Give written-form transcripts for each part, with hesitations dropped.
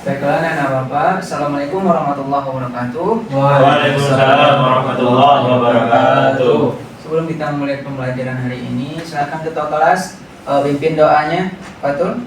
Baiklah anak Bapak, Assalamualaikum warahmatullahi wabarakatuh. Waalaikumsalam warahmatullahi wabarakatuh. Sebelum kita mulai pembelajaran hari ini, silakan ketua kelas pimpin doanya, Fatul.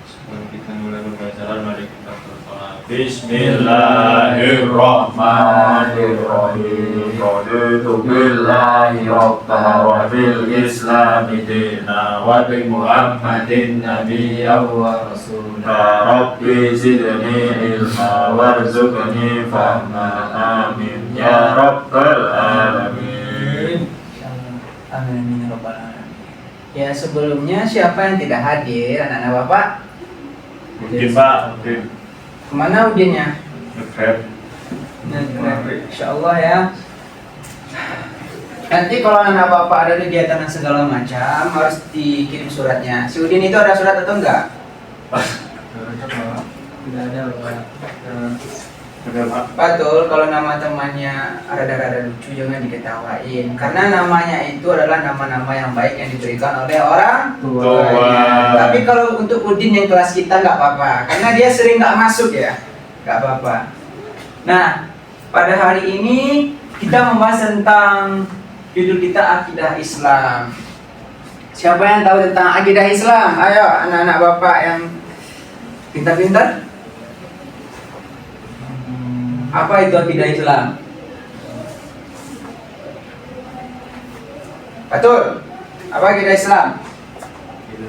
Sebelum kita mulai pembelajaran, mari kita berdoa. Bismillahirrahmanirrahim. Raditu billahi rabban wa bil islami dinan wa bi Muhammadin nabiyyan wa rasulan. Rabbi zidni ilma warzuqni fahma. Amin ya rabbal alamin. Amin ya rabbal alamin. Ya, sebelumnya siapa yang tidak hadir, anak-anak Bapak? Mungkin Pak, mungkin Kemana udinnya? ngegrab. Insya Allah ya. Nanti kalau anak Bapak ada kegiatan dan segala macam harus dikirim suratnya. Si Udin itu ada surat atau enggak? Tidak ada, Pak. Betul, kalau nama temannya rada-rada lucu jangan diketawain. Karena namanya itu adalah nama-nama yang baik yang diberikan oleh orang Tua. Tapi kalau untuk Udin yang kelas kita nggak apa-apa, karena dia sering nggak masuk ya, nggak apa-apa. Nah, pada hari ini kita membahas tentang judul kita akidah Islam. Siapa yang tahu tentang akidah Islam? Ayo, anak-anak Bapak yang pintar-pintar. Apa itu akidah Islam? Betul. Apa akidah Islam?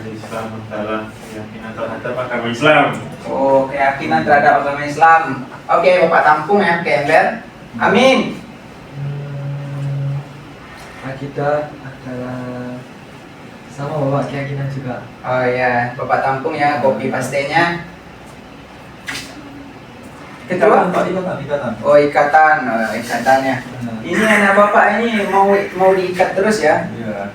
Islam adalah keyakinan terhadap agama Islam. Oh, keyakinan terhadap agama Islam. Oke, Bapak tampung ya, ke ember. Amin. Akidah adalah sama bapak keyakinan juga. Oh ya, Bapak tampung ya, copy pastenya. Kedua, Ikatan. oh ikatannya. Ini anak Bapak ini mau diikat terus ya. Iya.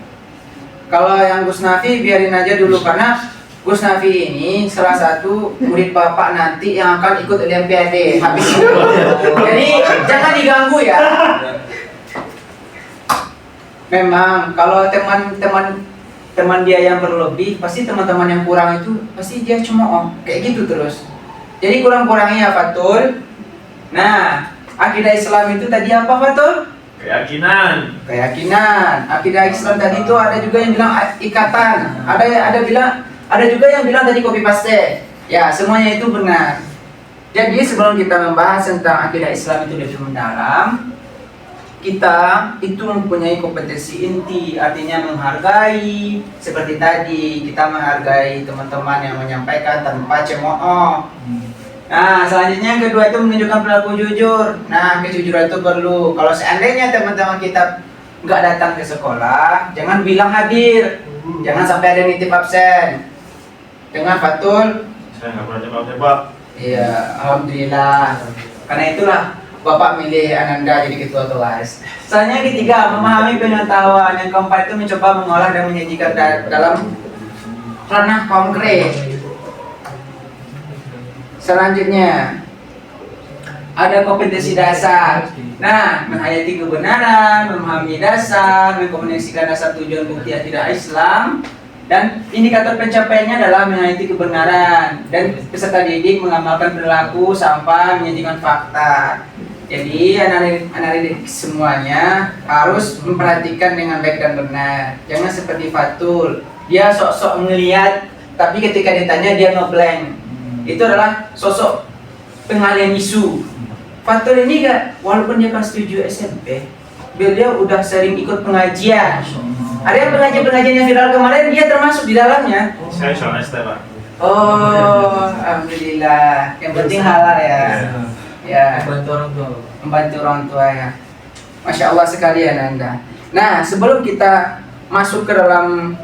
Kalau yang Gus Nafi biarin aja dulu karena Gus Nafi ini salah satu murid Bapak nanti yang akan ikut Olimpiade habis itu. Jadi jangan diganggu ya. Memang kalau teman dia yang berlebih, pasti teman-teman yang kurang itu pasti dia cuma kayak gitu terus. Jadi kurang-kurangnya ya Fatul. Nah, akidah Islam itu tadi apa Fatul? Keyakinan. Keyakinan. Akidah Islam tadi itu ada juga yang bilang ikatan. Ada juga yang bilang tadi copy paste. Ya, semuanya itu benar. Jadi sebelum kita membahas tentang akidah Islam itu lebih mendalam, kita itu mempunyai kompetensi inti, artinya menghargai. Seperti tadi kita menghargai teman-teman yang menyampaikan tanpa cemooh. Nah, selanjutnya yang kedua itu menunjukkan perilaku jujur. Nah, kejujuran itu perlu. Kalau seandainya teman-teman kita nggak datang ke sekolah, jangan bilang hadir. Jangan sampai ada nitip absen. Jangan Fatul. Saya nggak pernah coba-coba. Iya, alhamdulillah. Karena itulah Bapak milih Ananda jadi ketua kelas. Selanjutnya ketiga, memahami pengetahuan. Yang keempat itu mencoba mengolah dan menyajikan dalam ranah konkret. Selanjutnya ada kompetensi dasar. Nah, menghayati kebenaran, memahami dasar, mengkomunikasikan dasar tujuan bukti akidah Islam, dan indikator pencapaiannya adalah menghayati kebenaran dan peserta didik mengamalkan perilaku sampai menyajikan fakta. Jadi anak-anak didik semuanya harus memperhatikan dengan baik dan benar. Jangan seperti Fatul, dia sok-sok ngelihat, tapi ketika ditanya dia ngeblank. Itu adalah sosok pengalian isu. Fatul ini walaupun dia kelas 7 SMP, beliau udah sering ikut pengajian. Ada yang pengajian yang viral kemarin, dia termasuk di dalamnya. Saya soalnya Pak. Oh, alhamdulillah. Yang penting halal ya. Ya. Membantu orang tua ya. Masya Allah sekalian Anda. Nah, sebelum kita masuk ke dalam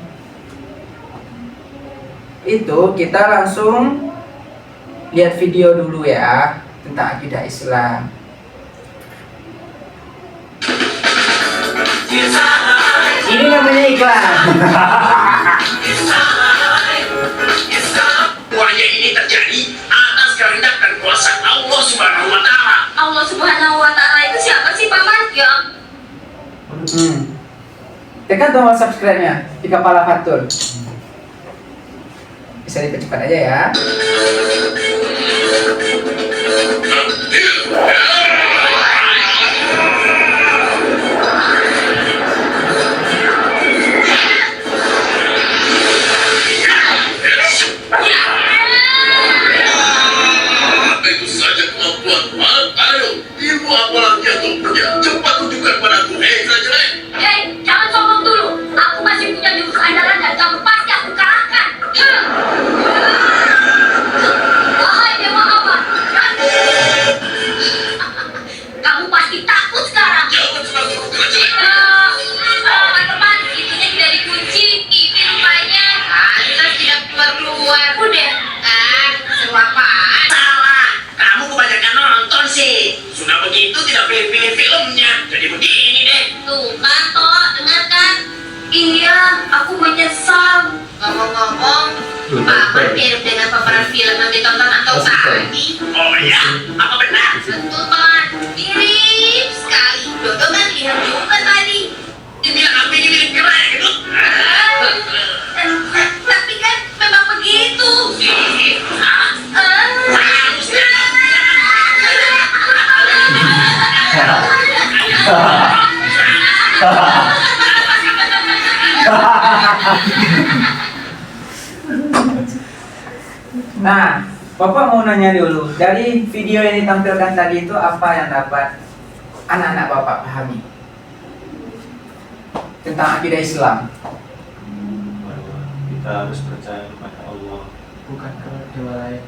itu, kita langsung lihat video dulu ya tentang akidah Islam. Ini namanya iklan. Semuanya ini terjadi atas kehendak dan kuasa Allah Subhanahu wa Ta'ala. Allah Subhanahu wa Ta'ala itu siapa sih, Paman? Ya. Tekan tombol subscribe-nya di kepala Fatul. Bisa dipercepat aja ya. Itu saja kemampuan. Ayo, ilmu apa lagi yang kau punya? Cepat tunjukkan padaku. Jelek. Hei, jangan sombong dulu. Aku masih punya jurus andalan dan kamu pasti aku kalahkan. Wahai Dewa Awan, kamu pasti takut sekarang. Jangan senang bergerak jelek. Teman-teman, pintunya tidak dikunci. Ini rupanya. Anda tidak keluar. Udah. Seru apaan? Salah. Kamu kebanyakan nonton sih. Sudah begitu tidak pilih-pilih filmnya. Jadi begini deh. Tuh kan, Tok, dengar kan? Iya, aku menyesal. Ngomong-ngomong, Paman mirip dengan pemeran film yang ditonton atau tadi. Oh ya, apa benar? Betul, Paman. Mirip sekali. Dodo kan lihat juga tadi. Dibilang apa ini mirip keren gitu? Tapi kan memang begitu. Nah, Bapak mau nanya dulu, dari video yang ditampilkan tadi itu apa yang dapat anak-anak Bapak pahami tentang akidah Islam? Bahwa kita harus percaya kepada Allah. Bukan ke dewa lain.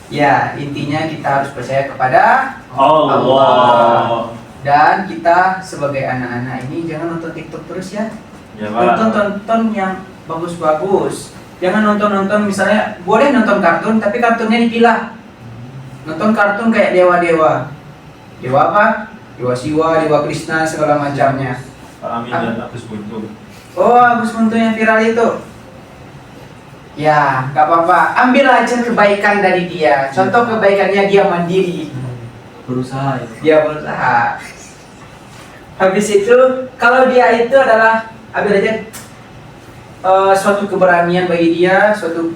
Ya, intinya kita harus percaya kepada Allah. dan kita sebagai anak-anak ini jangan nonton TikTok terus ya. Ya Pak. Tonton yang bagus-bagus. Jangan nonton misalnya boleh nonton kartun tapi kartunnya dipilah. Nonton kartun kayak dewa-dewa. Dewa apa? Dewa Siwa, Dewa Krishna segala macamnya. Pak Amin dan Agus Buntung. Oh, Agus Buntung yang viral itu. Ya, gak apa-apa. Ambil aja kebaikan dari dia. Contoh kebaikannya dia mandiri. Berusaha itu. Dia berusaha. Habis itu, kalau dia itu adalah ambil aja suatu keberanian bagi dia, suatu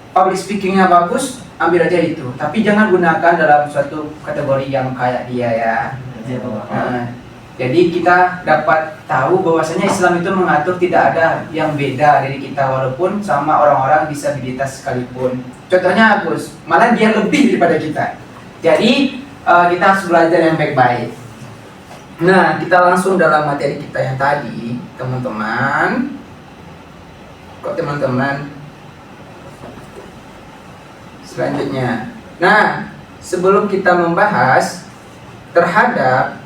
public speakingnya bagus, ambil aja itu. Tapi jangan gunakan dalam suatu kategori yang kayak dia ya. Iya, Bapak. Jadi kita dapat tahu bahwasanya Islam itu mengatur tidak ada yang beda dari kita walaupun sama orang-orang disabilitas sekalipun. Contohnya Agus, malah dia lebih daripada kita. Jadi kita harus belajar yang baik-baik. Nah, kita langsung dalam materi kita yang tadi, teman-teman. Kok teman-teman? Selanjutnya. Nah, sebelum kita membahas terhadap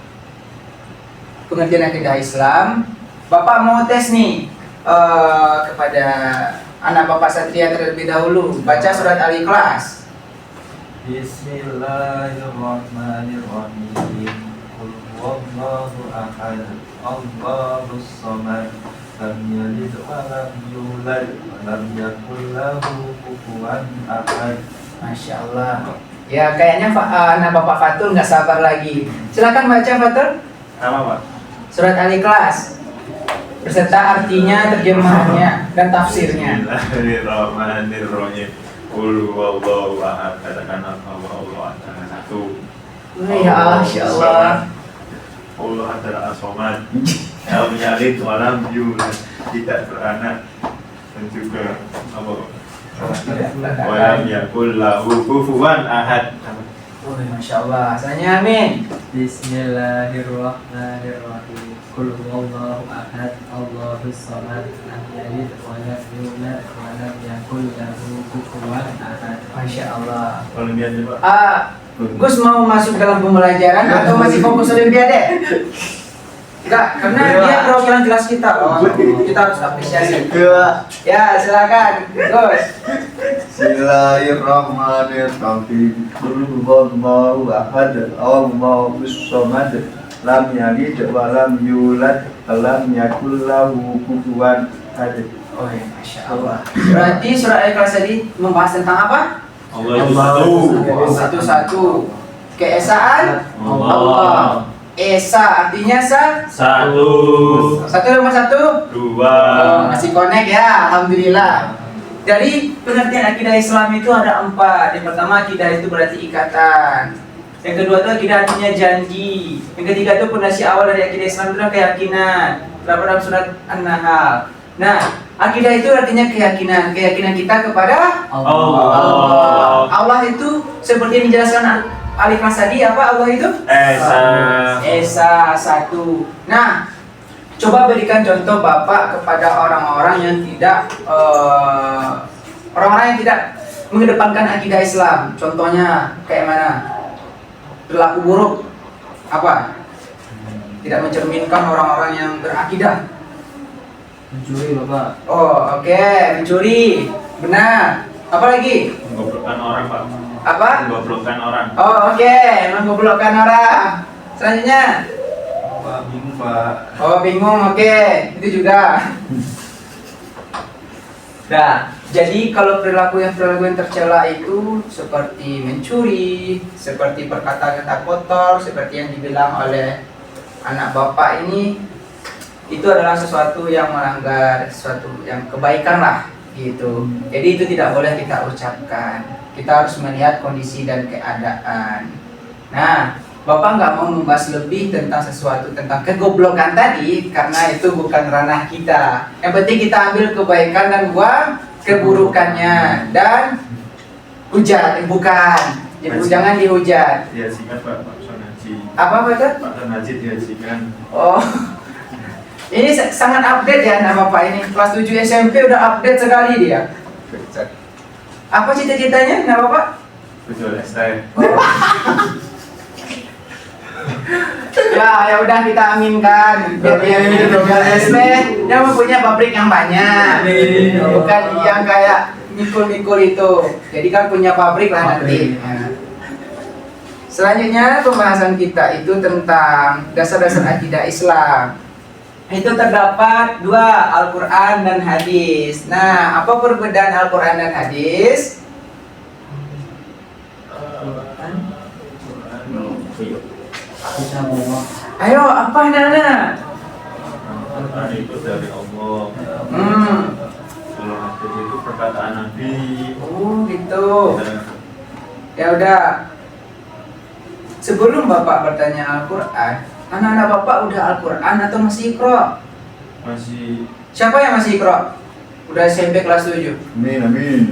pengertian akidah Islam, Bapak mau tes nih kepada anak Bapak Satria terlebih dahulu. Baca surat Al-Ikhlas. Bismillahirrahmanirrahim. Qul huwallahu ahad. Allahus samad. Lam yalid wa lam yulad wa lam yakul lahu kufuwan ahad. Masya Allah. Ya, kayaknya anak Bapak Fatul nggak sabar lagi. Silakan baca Fatul. Apa Pak? Surat Al-Ikhlas beserta artinya, terjemahannya, dan tafsirnya. Bismillahirrahmanirrahim. Qul huwallahu ahad. Katakan Allah adalah satu. Ya Masya Allah. Allah adalah as-samad. Lam yalid wa lam yulad. Tidak beranak dan juga apa? Wa lam yakul lahu kufuwan ahad. Oh, Masya Allah. Saya amin. Bismillahirrahmanirrahim. Qul huwallahu ahad. Allahus samad. Lam yalid wa lam yulad wa lam yakul lahu kufuwan ahad. Masya Allah. Olimpiade Pak. Gus mau masuk dalam pembelajaran atau masih fokus Olimpiade? Enggak, karena dia perwakilan kelas kita loh. Kita harus apresiasi. Ya, silakan, Gus. Bismillahirrahmanirrahim. Qul huwallahu ahad. Allahus samad. Lam yalid wa lam yulad wa lam yakul lahu kufuwan ahad. Oh ya, Masya Allah. Berarti surah Al-Ikhlas tadi membahas tentang apa? Allah itu satu. Satu-satu. Keesaan Allah. Esa artinya Satu, satu tambah satu. dua. Oh, masih connect ya, alhamdulillah. Jadi pengertian akidah Islam itu ada 4. Yang pertama, akidah itu berarti ikatan. Yang kedua itu akidah artinya janji. Yang ketiga itu fondasi awal dari akidah Islam itu adalah keyakinan. Terdapat dalam surat An-Nahl. Nah, akidah itu artinya keyakinan kita kepada Allah. Allah itu seperti yang dijelaskan Alif Mas tadi, apa Allah itu? Esa satu. Nah, coba berikan contoh Bapak kepada orang-orang yang tidak mengedepankan akidah Islam. Contohnya kayak mana? Perilaku buruk apa? Tidak mencerminkan orang-orang yang berakidah. Mencuri Bapak. Oh, oke, mencuri. Benar. Apa lagi? Menggoblokkan orang, Pak. Apa? Menggoblokkan orang. Oh, oke, menggoblokkan orang. Selanjutnya. Pak bingung Pak. Oh, bingung, oke. Itu juga. Nah, jadi kalau perilaku yang tercela itu seperti mencuri, seperti berkata-kata kotor, seperti yang dibilang oleh anak bapak ini, itu adalah sesuatu yang melanggar, sesuatu yang kebaikan lah, gitu. Jadi itu tidak boleh kita ucapkan. Kita harus melihat kondisi dan keadaan. Nah, Bapak nggak mau membahas lebih tentang sesuatu tentang kegoblokan tadi karena itu bukan ranah kita. Yang penting kita ambil kebaikan dan buang keburukannya dan hujat, bukan. Jangan dihujat. Dihajikan, Pak Sonaji. Apa betul? Pak Sonaji dihajikan. Oh, ini sangat update ya nama Bapak ini. Kelas 7 SMP udah update sekali dia. Apa cita-citanya nama Bapak? Betul, STM. Ya udah kita aminkan biar dia jual SP dia mempunyai pabrik yang banyak, bukan yang kayak mikul-mikul itu. Jadi kan punya pabrik lah nanti. Nah. Selanjutnya pembahasan kita itu tentang dasar-dasar akidah Islam. Itu terdapat 2, Al-Quran dan hadis. Nah, apa perbedaan Al-Quran dan hadis? Ayo, apa Nana? Al-Quran itu dari Allah. Kalau hadis itu perkataan Nabi. Oh gitu. Ya udah. Sebelum Bapak bertanya Al-Quran, anak-anak Bapak udah Al-Quran atau masih Iqra? Masih. Siapa yang masih Iqra? Udah SMP kelas 7. Amin.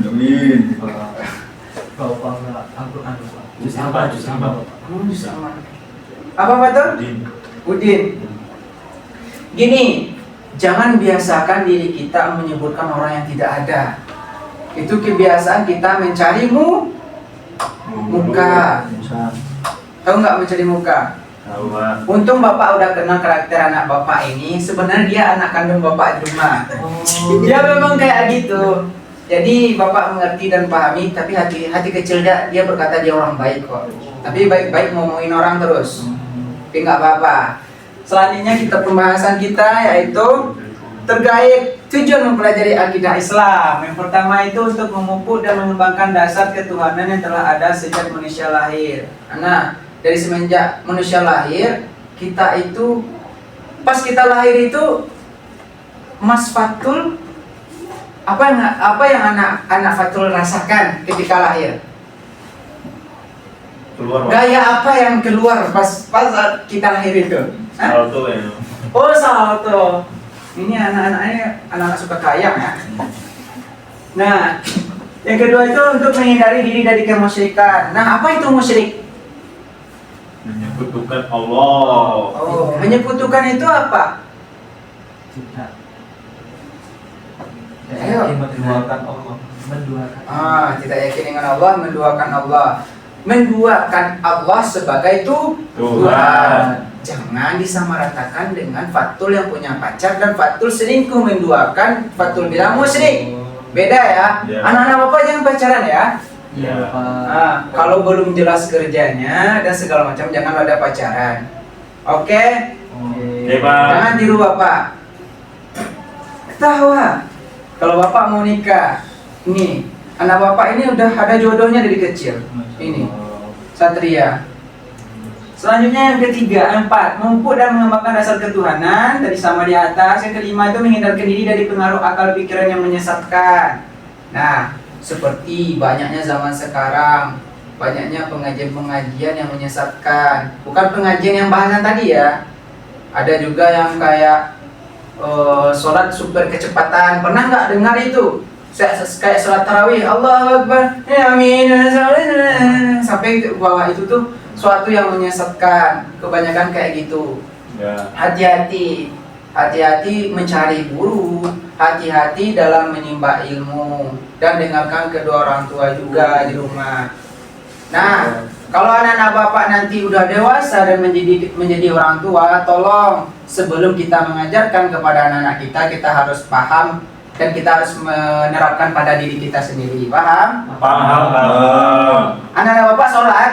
Bapak enggak Al-Quran Bapak. Juz apa? Juz apa? Apa betul? Din. Udin. Gini, jangan biasakan diri kita menyebutkan orang yang tidak ada. Itu kebiasaan kita mencari muka. Tahu nggak mencari muka? Tahu, Pak. Untung Bapak udah kenal karakter anak Bapak ini. Sebenarnya dia anak kandung Bapak di rumah. Dia memang kayak gitu. Jadi Bapak mengerti dan pahami, tapi hati kecil dia berkata dia orang baik kok. Tapi baik-baik ngomongin orang terus. Tapi nggak apa-apa. Selanjutnya pembahasan kita yaitu terkait tujuan mempelajari akidah Islam. Yang pertama itu untuk memupuk dan mengembangkan dasar ketuhanan yang telah ada sejak manusia lahir. Nah, dari semenjak manusia lahir, kita itu pas kita lahir itu Mas Fatul apa yang anak Fatul rasakan ketika lahir? Keluar, Pak. Gaya apa yang keluar pas saat kita lahir itu? Hah? Salto ya. Oh, salto. Ini anak-anak suka kaya ya. Nah, yang kedua itu untuk menghindari diri dari kemusyrikan. Nah, apa itu musyrik? Menyekutukan Allah. Oh, menyekutukan itu apa? Tidak. Ayo. Menduakan Allah. Menduakan. Tidak yakin dengan Allah, menduakan Allah. Menduakan Allah sebagai Tuhan. Jangan disamaratakan dengan Fatul yang punya pacar dan Fatul selingkuh menduakan Fatul bilang musyrik. Beda ya. Ya. Anak-anak Bapak jangan pacaran ya. Iya Bapak. Kalau belum jelas kerjanya dan segala macam jangan ada pacaran. Oke? Oke, Pak. Jangan tiru Bapak. Ketawa. Kalau Bapak mau nikah, nih anak Bapak ini udah ada jodohnya dari kecil. Ini Satria. Selanjutnya yang ketiga, 4, memupuk dan mengembangkan dasar ketuhanan, tadi sama di atas. Yang kelima itu menghindarkan diri dari pengaruh akal pikiran yang menyesatkan. Nah, seperti banyaknya zaman sekarang, banyaknya pengajian-pengajian yang menyesatkan. Bukan pengajian yang bahasan tadi ya. Ada juga yang kayak sholat super kecepatan. Pernah nggak dengar itu? Kayak sholat tarawih, Allahu Akbar, ya amin, sampai ke bawah itu tuh suatu yang menyesatkan. Kebanyakan kayak gitu. Ya. Hati-hati, hati-hati mencari guru, hati-hati dalam menimba ilmu, dan dengarkan kedua orang tua juga di rumah. Nah, kalau anak-anak bapak nanti udah dewasa dan menjadi orang tua, tolong sebelum kita mengajarkan kepada anak-anak kita harus paham dan kita harus menerapkan pada diri kita sendiri. Paham? Paham. Anak-anak bapak sholat,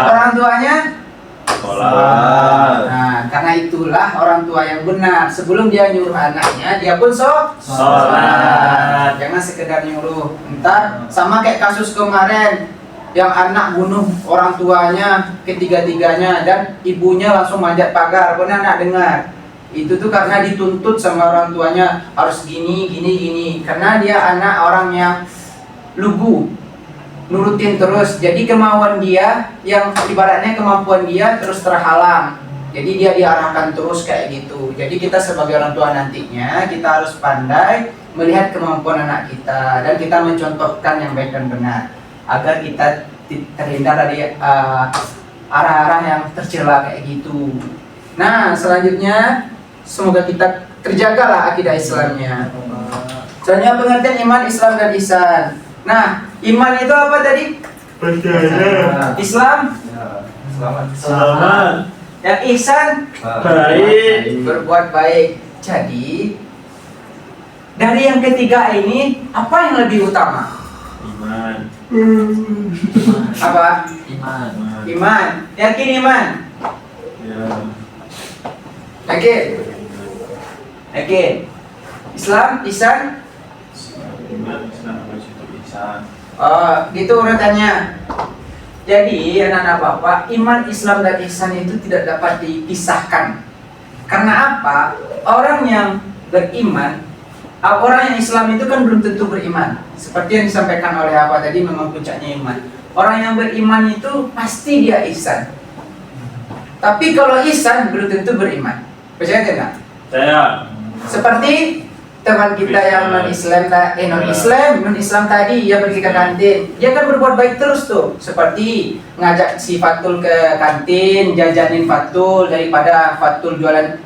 orang tuanya Sholat. Nah, karena itulah orang tua yang benar. Sebelum dia nyuruh anaknya, dia pun sholat. Jangan sekedar nyuruh. Ntar sama kayak kasus kemarin yang anak bunuh orang tuanya ketiga-tiganya dan ibunya langsung manjat pagar. Pernah anak dengar? Itu tuh karena dituntut sama orang tuanya harus gini. Karena dia anak orang yang lugu, nurutin terus. Jadi kemauan dia yang ibaratnya kemampuan dia terus terhalang. Jadi dia diarahkan terus kayak gitu. Jadi kita sebagai orang tua nantinya kita harus pandai melihat kemampuan anak kita dan kita mencontohkan yang baik dan benar agar kita terhindar dari arah-arah yang tercela kayak gitu. Nah, selanjutnya semoga kita terjagalah akidah Islamnya. Selanjutnya pengertian iman, Islam dan ihsan. Nah, iman itu apa tadi? Percaya. Islam, Selamat. yang ihsan Baik. berbuat baik. Jadi dari yang ketiga ini apa yang lebih utama? Iman. Apa? Iman. Iman. Yakin iman? Ya. Yakin? Yakin? Islam, ihsan? Iman, Islam, habis itu ihsan. Oh, gitu urutannya. Jadi anak-anak bapak, iman, Islam dan ihsan itu tidak dapat dipisahkan. Karena apa? Orang yang beriman, orang yang Islam itu kan belum tentu beriman. Seperti yang disampaikan oleh apa tadi, memang puncaknya iman. Orang yang beriman itu pasti dia ihsan. Tapi kalau ihsan belum tentu beriman. Percaya tidak? Saya. Seperti teman kita yang non Islam tadi, dia pergi ke kantin, dia kan berbuat baik terus tuh, seperti ngajak si Fatul ke kantin, jajanin Fatul daripada Fatul jualan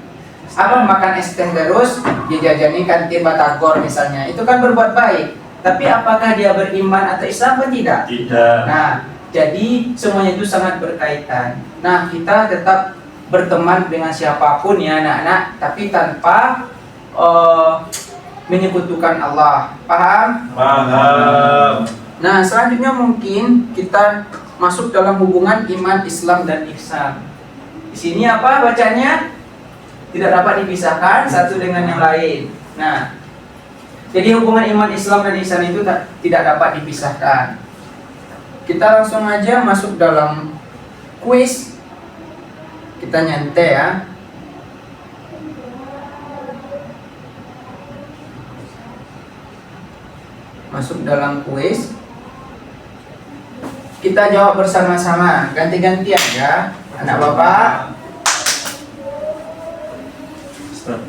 makan es teh terus, dia jajanin kantin Batagor misalnya, itu kan berbuat baik. Tapi apakah dia beriman atau Islam atau tidak? Tidak. Nah, jadi semuanya itu sangat berkaitan. Nah, kita tetap berteman dengan siapapun ya anak-anak, tapi tanpa menyekutukan Allah. Paham? Paham. Nah, selanjutnya mungkin kita masuk dalam hubungan iman, Islam dan ihsan. Di sini apa bacanya? Tidak dapat dipisahkan satu dengan yang lain. Nah, jadi hubungan iman, Islam dan ihsan itu tidak dapat dipisahkan. Kita langsung aja masuk dalam kuis. Kita nyantai ya. Masuk dalam kuis. Kita jawab bersama-sama, ganti-gantian ya, anak bapak. Stop.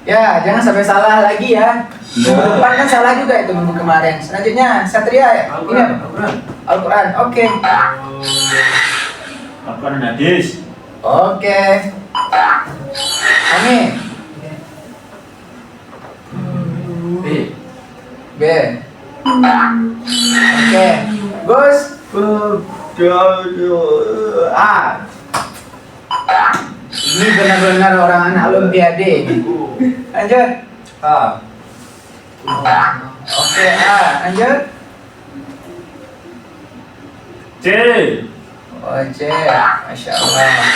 Ya, jangan sampai salah lagi ya. Minggu depan kan salah juga itu minggu kemarin. Selanjutnya Satria ya. Ini apa? Al-Quran. Oke. Al-Quran hadis. Oke. Amin. B. B. Oke. Gus. A. Ini benar-benar orang anak olimpiade ini. Lanjut. A. Oke, A. Lanjut. C. Oh, C. Masya Allah.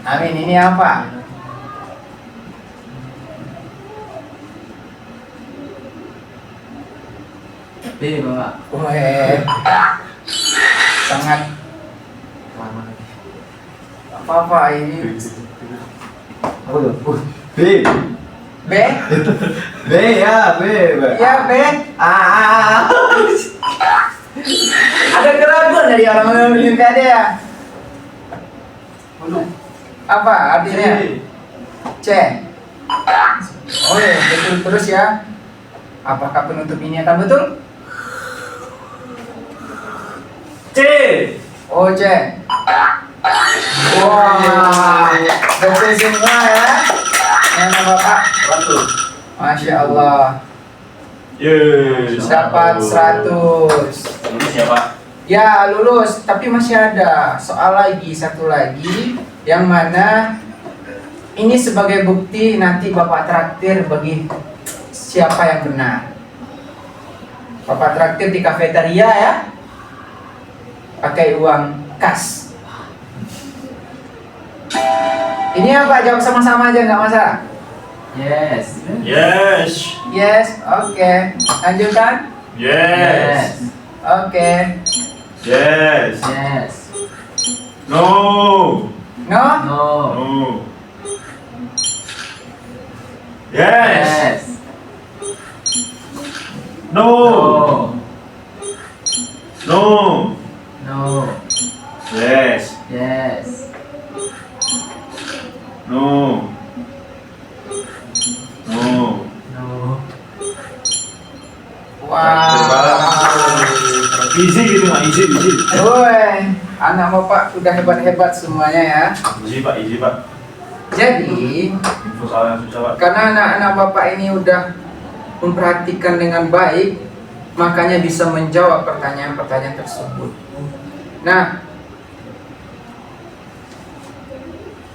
Amin, ini apa? B, Bapak. Weh. sangat apa ini Apa tuh? B. B B ya, B. ya B ada keraguan dari orang Olimpiade ya. Apa artinya? C. Oh ya, betul terus ya. Apakah penutup ini akan betul? C. Oh C. Wah, betul semua ya. Yang Bapak. Betul. Masya Allah. Yes. Dapat 100. Lulus ya Pak? Ya lulus, tapi masih ada soal lagi, satu lagi yang mana ini sebagai bukti nanti Bapak traktir bagi siapa yang benar. Bapak traktir di kafeteria ya, pakai uang kas. Ini apa? Jawab sama-sama aja nggak masalah. Yes. Yes. Yes, oke. Lanjutkan. Yes. Oke. Yes. Yes. No. No? No. No. Yes. No. No. No. Yes. Yes. No. No. No. Wah. Easy gitu Pak, easy. Woi, anak Bapak udah hebat-hebat semuanya ya. Easy Pak, easy Pak. Jadi, Info soal yang susah Pak. karena anak-anak Bapak ini udah memperhatikan dengan baik, makanya bisa menjawab pertanyaan-pertanyaan tersebut. Nah,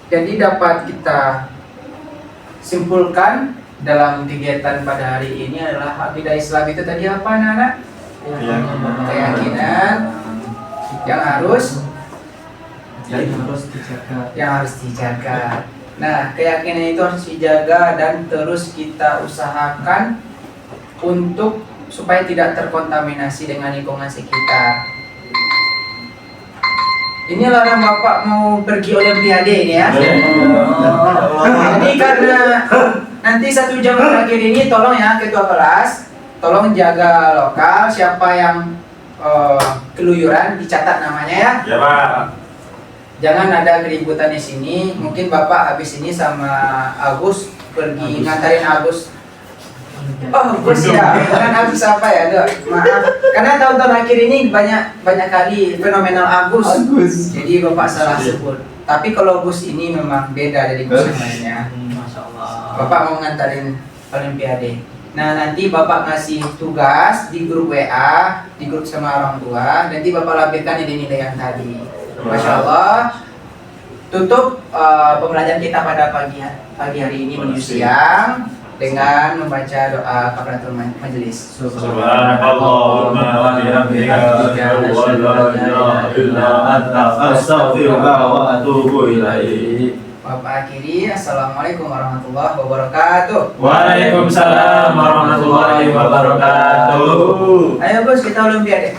jadi dapat kita simpulkan dalam kegiatan pada hari ini adalah akidah Islam itu tadi apa anak-anak? Keyakinan yang harus dijaga. Nah, keyakinan itu harus dijaga dan terus kita usahakan untuk supaya tidak terkontaminasi dengan lingkungan sekitar. Ini larang Bapak mau pergi Olimpiade ini ya. Jadi karena nanti 1 jam terakhir ini tolong ya ketua kelas, tolong jaga lokal, siapa yang keluyuran dicatat namanya ya. Ya Pak. Jangan ada keributan di sini. Mungkin Bapak habis ini sama Agus pergi ngantarin Agus. Oh, Agus ya. Kan Agus apa ya? Aduh, maaf. Karena tahun-tahun akhir ini banyak kali fenomenal Agus. Jadi Bapak salah sebut. Tapi kalau Gus ini memang beda dari Gus yang lainnya. Masya Allah. Bapak mau ngantarin Olimpiade. Nah, nanti Bapak ngasih tugas di grup WA, di grup sama orang tua. Nanti Bapak lampirkan nilai-nilai yang tadi. Masya Allah. Tutup pembelajaran kita pada pagi hari ini menuju siang dengan membaca doa kafaratul majelis. Subhanallahumma wa bihamdika asyhadu an la ilaha illa anta astaghfiruka wa atubu ilaik. Bapak akhiri, assalamualaikum warahmatullahi wabarakatuh. Waalaikumsalam warahmatullahi wabarakatuh. Ayo Gus, kita Olimpiade.